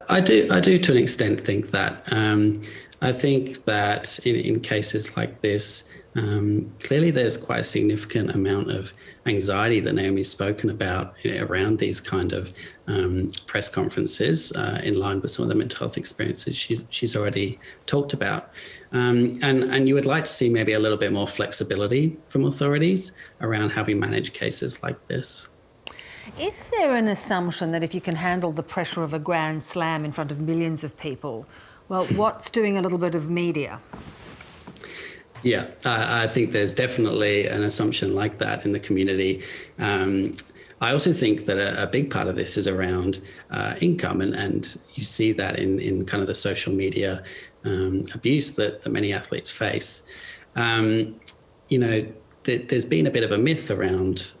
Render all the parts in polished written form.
I do to an extent think that. I think that in cases like this, clearly there's quite a significant amount of anxiety that Naomi's spoken about around these kind of press conferences, in line with some of the mental health experiences she's already talked about. And you would like to see maybe a little bit more flexibility from authorities around how we manage cases like this. Is there an assumption that if you can handle the pressure of a grand slam in front of millions of people, well, what's doing a little bit of media? Yeah, I think there's definitely an assumption like that in the community. I also think that a big part of this is around income, and you see that in kind of the social media abuse that many athletes face. There's been a bit of a myth around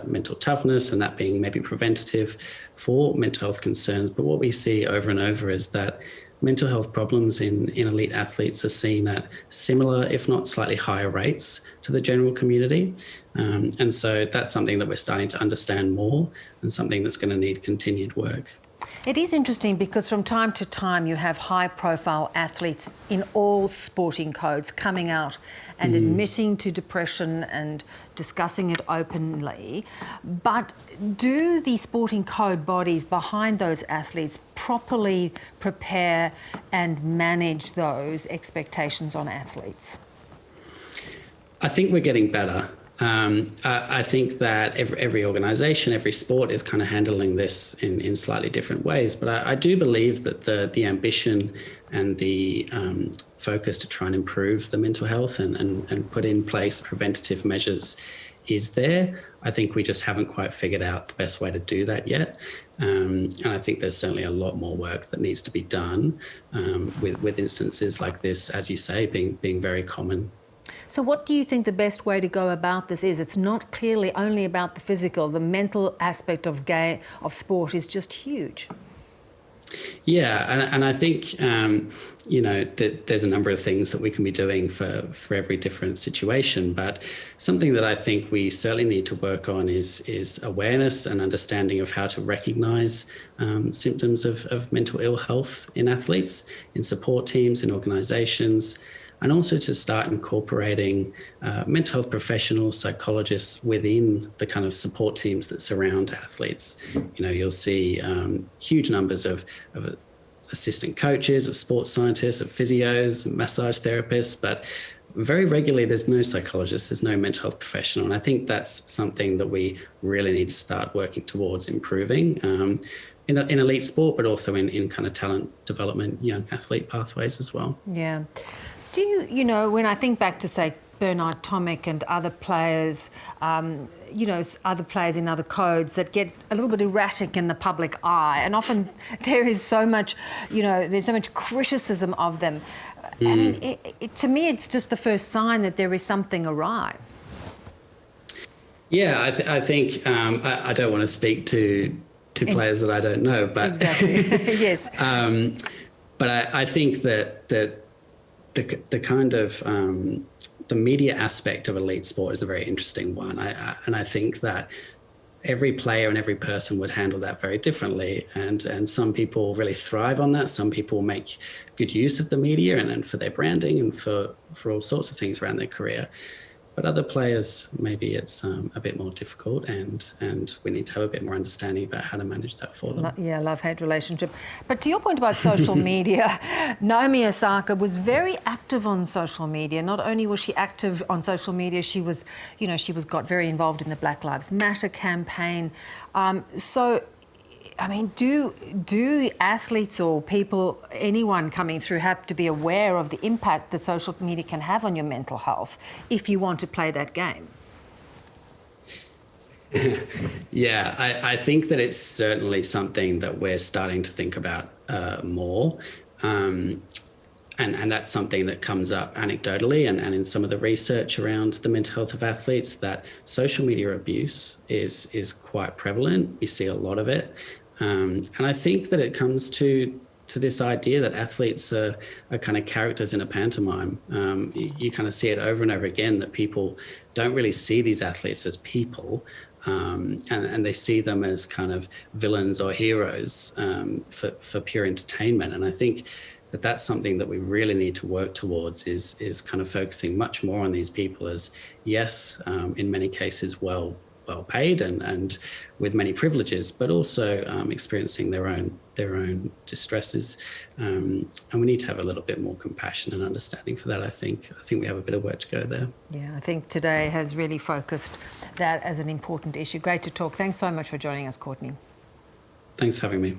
mental toughness and that being maybe preventative for mental health concerns. But what we see over and over is that mental health problems in elite athletes are seen at similar, if not slightly higher rates to the general community. And so that's something that we're starting to understand more and something that's going to need continued work. It is interesting because from time to time you have high-profile athletes in all sporting codes coming out and admitting to depression and discussing it openly. But do the sporting code bodies behind those athletes properly prepare and manage those expectations on athletes? I think we're getting better. I think that every organisation, every sport is kind of handling this in slightly different ways. But I do believe that the ambition and the focus to try and improve the mental health and put in place preventative measures is there. I think we just haven't quite figured out the best way to do that yet. And I think there's certainly a lot more work that needs to be done with instances like this, as you say, being very common. So what do you think the best way to go about this is? It's not clearly only about the physical. The mental aspect of sport is just huge. Yeah, and I think, that there's a number of things that we can be doing for every different situation. But something that I think we certainly need to work on is awareness and understanding of how to recognise symptoms of mental ill health in athletes, in support teams, in organisations, and also to start incorporating mental health professionals, psychologists within the kind of support teams that surround athletes. You'll see huge numbers of assistant coaches, of sports scientists, of physios, massage therapists, but very regularly there's no psychologist, there's no mental health professional. And I think that's something that we really need to start working towards improving in elite sport, but also in kind of talent development, young athlete pathways as well. Yeah. Do you, when I think back to, say, Bernard Tomic and other players, other players in other codes that get a little bit erratic in the public eye, and often there is so much, there's so much criticism of them. I mean, to me, it's just the first sign that there is something awry. Yeah, I think I don't want to speak to players that I don't know, but exactly. Yes. But I think that the kind of the media aspect of elite sport is a very interesting one. And I think that every player and every person would handle that very differently. And some people really thrive on that. Some people make good use of the media and for their branding and for all sorts of things around their career. But other players, maybe it's a bit more difficult, and we need to have a bit more understanding about how to manage that for them. Yeah, love-hate relationship. But to your point about social media, Naomi Osaka was very active on social media. Not only was she active on social media, she was got very involved in the Black Lives Matter campaign. So, I mean, do athletes or people, anyone coming through, have to be aware of the impact that social media can have on your mental health if you want to play that game? Yeah, I think that it's certainly something that we're starting to think about more. And that's something that comes up anecdotally and in some of the research around the mental health of athletes, that social media abuse is quite prevalent. We see a lot of it. And I think that it comes to this idea that athletes are kind of characters in a pantomime. You kind of see it over and over again, that people don't really see these athletes as people. and they see them as kind of villains or heroes for pure entertainment. And I think that's something that we really need to work towards, is kind of focusing much more on these people as, yes, in many cases well paid and with many privileges, but also experiencing their own distresses. And we need to have a little bit more compassion and understanding for that. I think we have a bit of work to go there. Yeah, I think today has really focused that as an important issue. Great to talk. Thanks so much for joining us, Courtney. Thanks for having me.